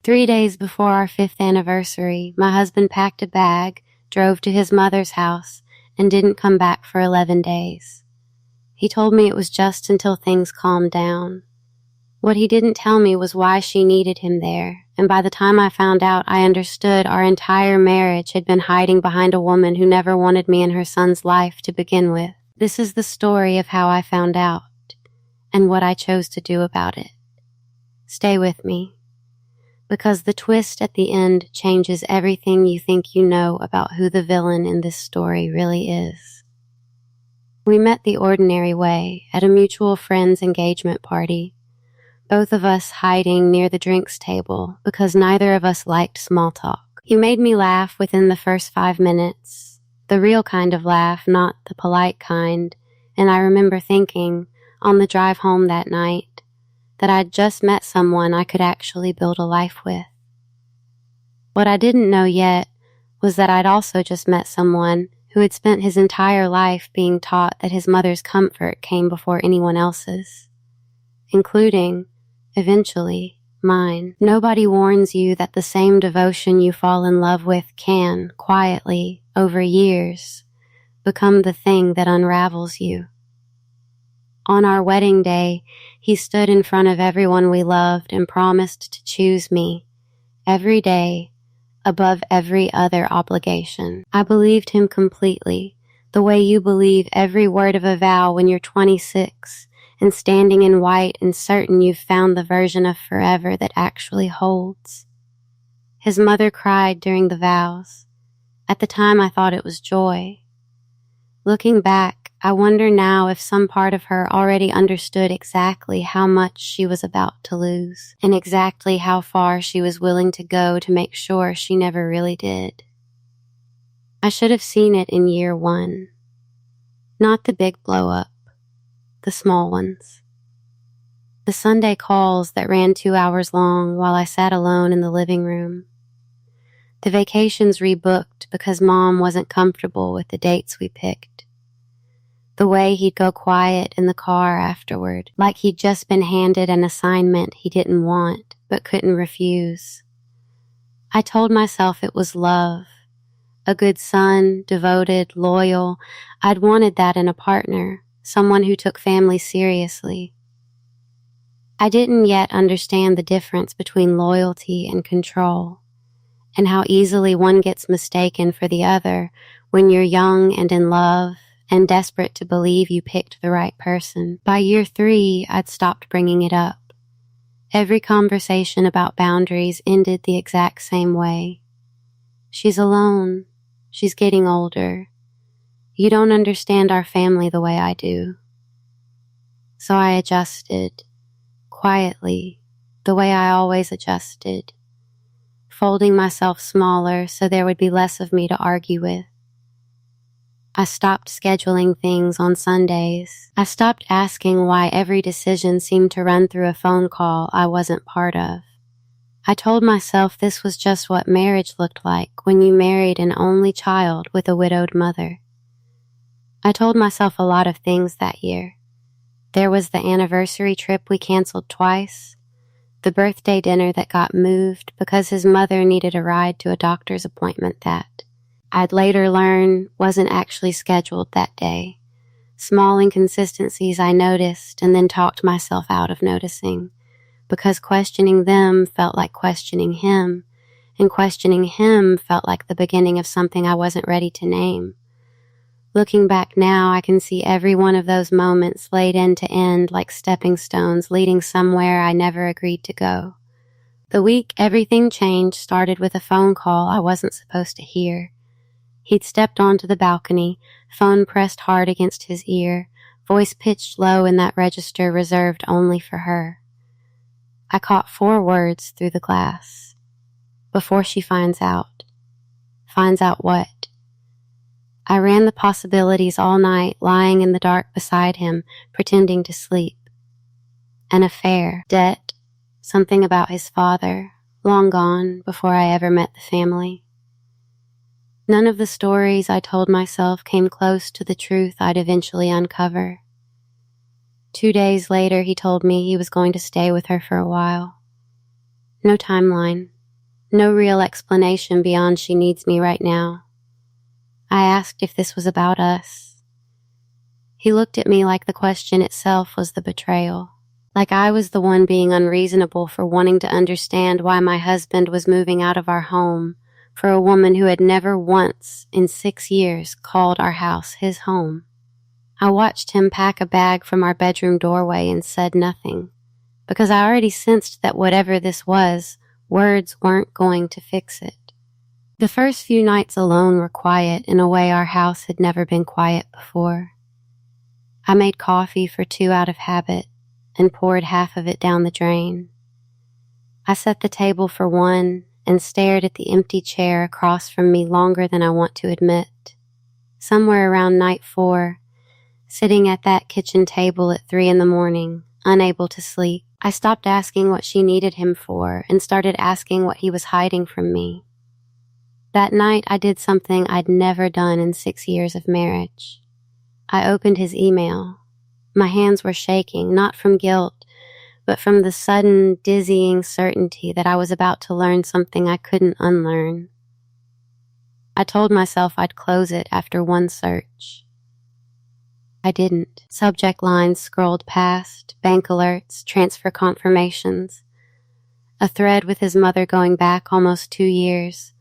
3 days before our 5th anniversary, my husband packed a bag, drove to his mother's house, and didn't come back for 11 days. He told me it was just until things calmed down. What he didn't tell me was why she needed him there, and by the time I found out, I understood our entire marriage had been hiding behind a woman who never wanted me in her son's life to begin with. This is the story of how I found out, and what I chose to do about it. Stay with me, because the twist at the end changes everything you think you know about who the villain in this story really is. We met the ordinary way at a mutual friend's engagement party, both of us hiding near the drinks table because neither of us liked small talk. He made me laugh within the first 5 minutes, the real kind of laugh, not the polite kind, and I remember thinking, on the drive home that night, that I'd just met someone I could actually build a life with. What I didn't know yet was that I'd also just met someone who had spent his entire life being taught that his mother's comfort came before anyone else's, including, eventually, mine. Nobody warns you that the same devotion you fall in love with can, quietly, over years, become the thing that unravels you. On our wedding day, he stood in front of everyone we loved and promised to choose me, every day, above every other obligation. I believed him completely, the way you believe every word of a vow when you're 26 and standing in white and certain you've found the version of forever that actually holds. His mother cried during the vows. At the time I thought it was joy. Looking back, I wonder now if some part of her already understood exactly how much she was about to lose, and exactly how far she was willing to go to make sure she never really did. I should have seen it in year 1. Not the big blow-up, the small ones. The Sunday calls that ran 2 hours long while I sat alone in the living room. The vacations rebooked because Mom wasn't comfortable with the dates we picked. The way he'd go quiet in the car afterward, like he'd just been handed an assignment he didn't want but couldn't refuse. I told myself it was love. A good son, devoted, loyal. I'd wanted that in a partner, someone who took family seriously. I didn't yet understand the difference between loyalty and control, and how easily one gets mistaken for the other when you're young and in love and desperate to believe you picked the right person. By year 3, I'd stopped bringing it up. Every conversation about boundaries ended the exact same way. She's alone. She's getting older. You don't understand our family the way I do. So I adjusted, quietly, the way I always adjusted, folding myself smaller so there would be less of me to argue with. I stopped scheduling things on Sundays. I stopped asking why every decision seemed to run through a phone call I wasn't part of. I told myself this was just what marriage looked like when you married an only child with a widowed mother. I told myself a lot of things that year. There was the anniversary trip we canceled twice, the birthday dinner that got moved because his mother needed a ride to a doctor's appointment that I'd later learn wasn't actually scheduled that day. Small inconsistencies I noticed and then talked myself out of noticing, because questioning them felt like questioning him, and questioning him felt like the beginning of something I wasn't ready to name. Looking back now, I can see every one of those moments laid end to end like stepping stones leading somewhere I never agreed to go. The week everything changed started with a phone call I wasn't supposed to hear. He'd stepped onto the balcony, phone pressed hard against his ear, voice pitched low in that register reserved only for her. I caught 4 words through the glass. Before she finds out. Finds out what? I ran the possibilities all night, lying in the dark beside him, pretending to sleep. An affair, debt, something about his father, long gone before I ever met the family. None of the stories I told myself came close to the truth I'd eventually uncover. 2 days later, he told me he was going to stay with her for a while. No timeline. No real explanation beyond she needs me right now. I asked if this was about us. He looked at me like the question itself was the betrayal. Like I was the one being unreasonable for wanting to understand why my husband was moving out of our home for a woman who had never once in 6 years called our house his home. I watched him pack a bag from our bedroom doorway and said nothing, because I already sensed that whatever this was, words weren't going to fix it. The first few nights alone were quiet in a way our house had never been quiet before. I made coffee for 2 out of habit and poured half of it down the drain. I set the table for 1 and stared at the empty chair across from me longer than I want to admit. Somewhere around night 4, sitting at that kitchen table at 3 a.m, unable to sleep, I stopped asking what she needed him for and started asking what he was hiding from me. That night I did something I'd never done in 6 years of marriage. I opened his email. My hands were shaking, not from guilt, but from the sudden, dizzying certainty that I was about to learn something I couldn't unlearn. I told myself I'd close it after 1 search. I didn't. Subject lines scrolled past, bank alerts, transfer confirmations. A thread with his mother going back almost 2 years,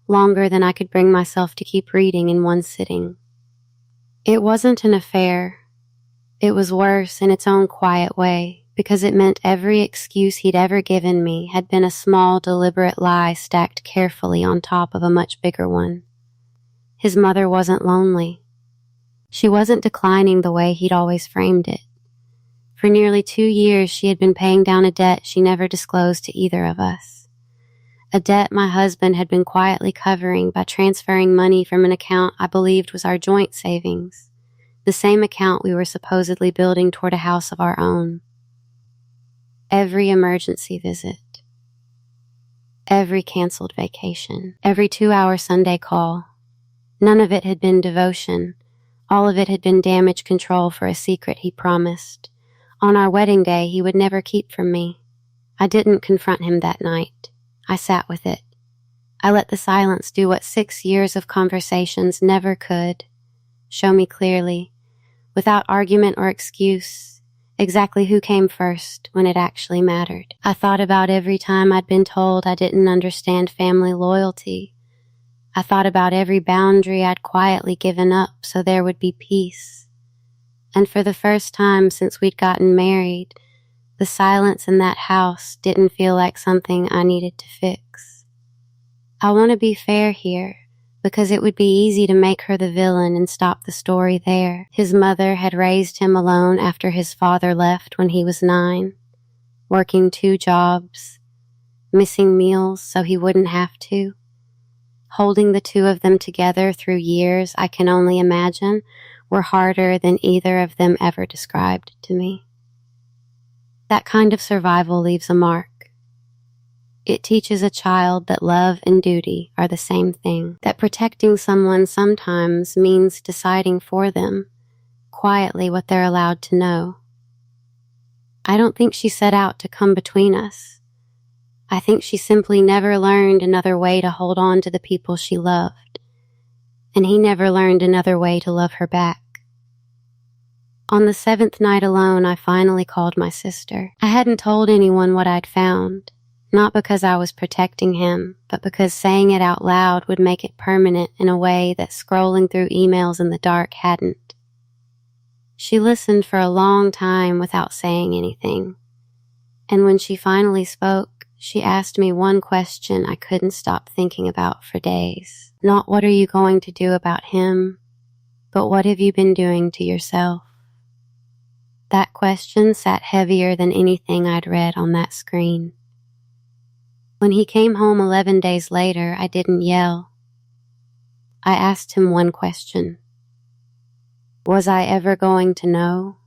longer than I could bring myself to keep reading in 1 sitting. It wasn't an affair. It was worse in its own quiet way, because it meant every excuse he'd ever given me had been a small, deliberate lie stacked carefully on top of a much bigger one. His mother wasn't lonely. She wasn't declining the way he'd always framed it. For nearly 2 years, she had been paying down a debt she never disclosed to either of us. A debt my husband had been quietly covering by transferring money from an account I believed was our joint savings, the same account we were supposedly building toward a house of our own. Every emergency visit, every canceled vacation, every 2-hour Sunday call, none of it had been devotion. All of it had been damage control for a secret he promised. On our wedding day, he would never keep from me. I didn't confront him that night. I sat with it. I let the silence do what 6 years of conversations never could. Show me clearly, without argument or excuse, exactly who came first when it actually mattered. I thought about every time I'd been told I didn't understand family loyalty. I thought about every boundary I'd quietly given up so there would be peace. And for the first time since we'd gotten married, the silence in that house didn't feel like something I needed to fix. I want to be fair here, because it would be easy to make her the villain and stop the story there. His mother had raised him alone after his father left when he was 9, working 2 jobs, missing meals so he wouldn't have to. Holding the 2 of them together through years I can only imagine were harder than either of them ever described to me. That kind of survival leaves a mark. It teaches a child that love and duty are the same thing, that protecting someone sometimes means deciding for them, quietly, what they're allowed to know. I don't think she set out to come between us. I think she simply never learned another way to hold on to the people she loved, and he never learned another way to love her back. On the 7th night alone, I finally called my sister. I hadn't told anyone what I'd found, not because I was protecting him, but because saying it out loud would make it permanent in a way that scrolling through emails in the dark hadn't. She listened for a long time without saying anything, and when she finally spoke, she asked me one question I couldn't stop thinking about for days. Not what are you going to do about him, but what have you been doing to yourself? That question sat heavier than anything I'd read on that screen. When he came home 11 days later, I didn't yell. I asked him one question. Was I ever going to know?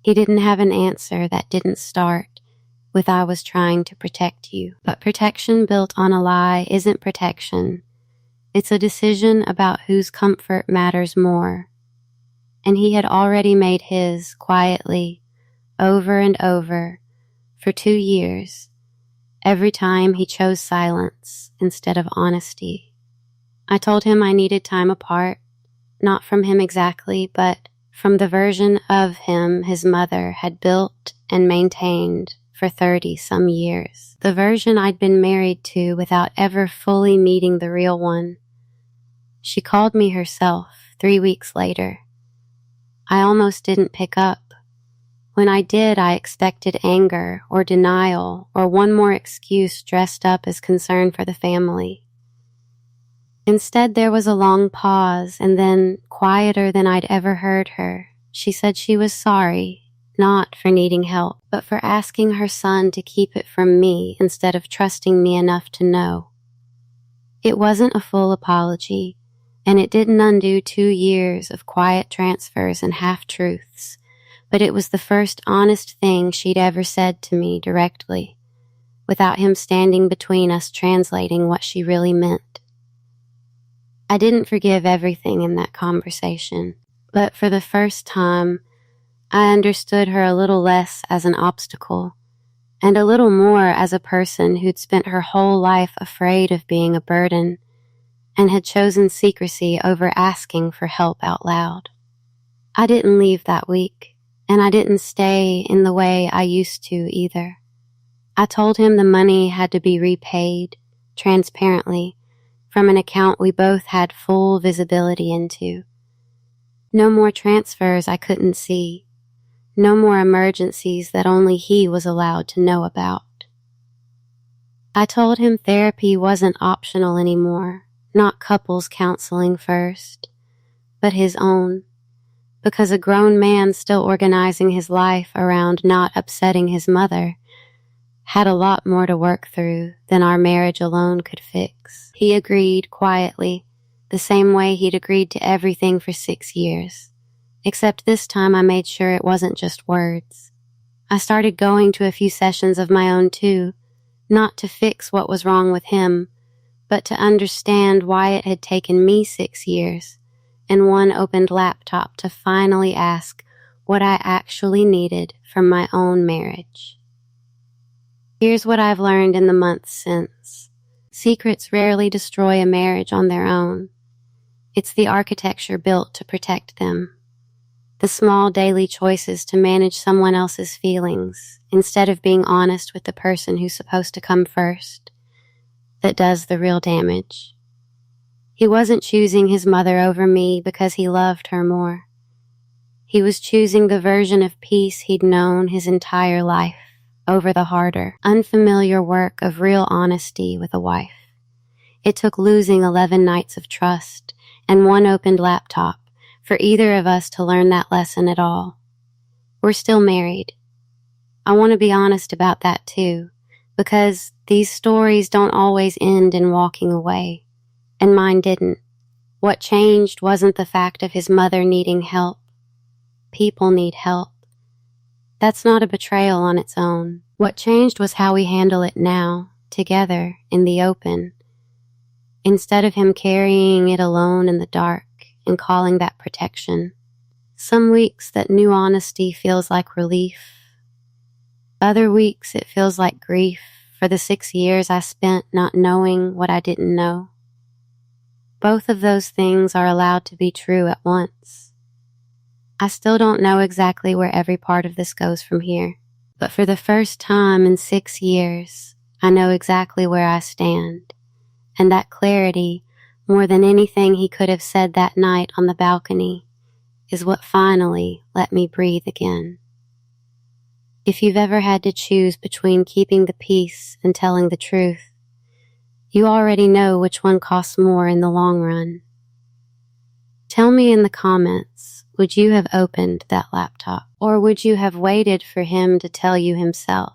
He didn't have an answer that didn't start with I was trying to protect you. But protection built on a lie isn't protection. It's a decision about whose comfort matters more. And he had already made his quietly, over and over, for 2 years, Every time he chose silence instead of honesty. I told him I needed time apart, not from him exactly, but from the version of him his mother had built and maintained for 30-some years. The version I'd been married to without ever fully meeting the real one. She called me herself 3 weeks later. I almost didn't pick up. When I did, I expected anger or denial or one more excuse dressed up as concern for the family. Instead, there was a long pause, and then, quieter than I'd ever heard her, she said she was sorry, not for needing help, but for asking her son to keep it from me instead of trusting me enough to know. It wasn't a full apology, and it didn't undo 2 years of quiet transfers and half-truths, but it was the first honest thing she'd ever said to me directly, without him standing between us translating what she really meant. I didn't forgive everything in that conversation, but for the first time, I understood her a little less as an obstacle, and a little more as a person who'd spent her whole life afraid of being a burden, and had chosen secrecy over asking for help out loud. I didn't leave that week, and I didn't stay in the way I used to either. I told him the money had to be repaid, transparently, from an account we both had full visibility into. No more transfers I couldn't see. No more emergencies that only he was allowed to know about. I told him therapy wasn't optional anymore, not couples counseling first, but his own, because a grown man still organizing his life around not upsetting his mother had a lot more to work through than our marriage alone could fix. He agreed quietly, the same way he'd agreed to everything for 6 years. Except this time I made sure it wasn't just words. I started going to a few sessions of my own too, not to fix what was wrong with him, but to understand why it had taken me 6 years and one opened laptop to finally ask what I actually needed from my own marriage. Here's what I've learned in the months since. Secrets rarely destroy a marriage on their own. It's the architecture built to protect them. The small daily choices to manage someone else's feelings instead of being honest with the person who's supposed to come first that does the real damage. He wasn't choosing his mother over me because he loved her more. He was choosing the version of peace he'd known his entire life over the harder, unfamiliar work of real honesty with a wife. It took losing 11 nights of trust and one opened laptop for either of us to learn that lesson at all. We're still married. I want to be honest about that too, because these stories don't always end in walking away, and mine didn't. What changed wasn't the fact of his mother needing help. People need help. That's not a betrayal on its own. What changed was how we handle it now, together, in the open, instead of him carrying it alone in the dark and calling that protection. Some weeks that new honesty feels like relief. Other weeks it feels like grief for the 6 years I spent not knowing what I didn't know. Both of those things are allowed to be true at once. I still don't know exactly where every part of this goes from here, but for the first time in 6 years, I know exactly where I stand, and that clarity, more than anything he could have said that night on the balcony, is what finally let me breathe again. If you've ever had to choose between keeping the peace and telling the truth, you already know which one costs more in the long run. Tell me in the comments, would you have opened that laptop, or would you have waited for him to tell you himself?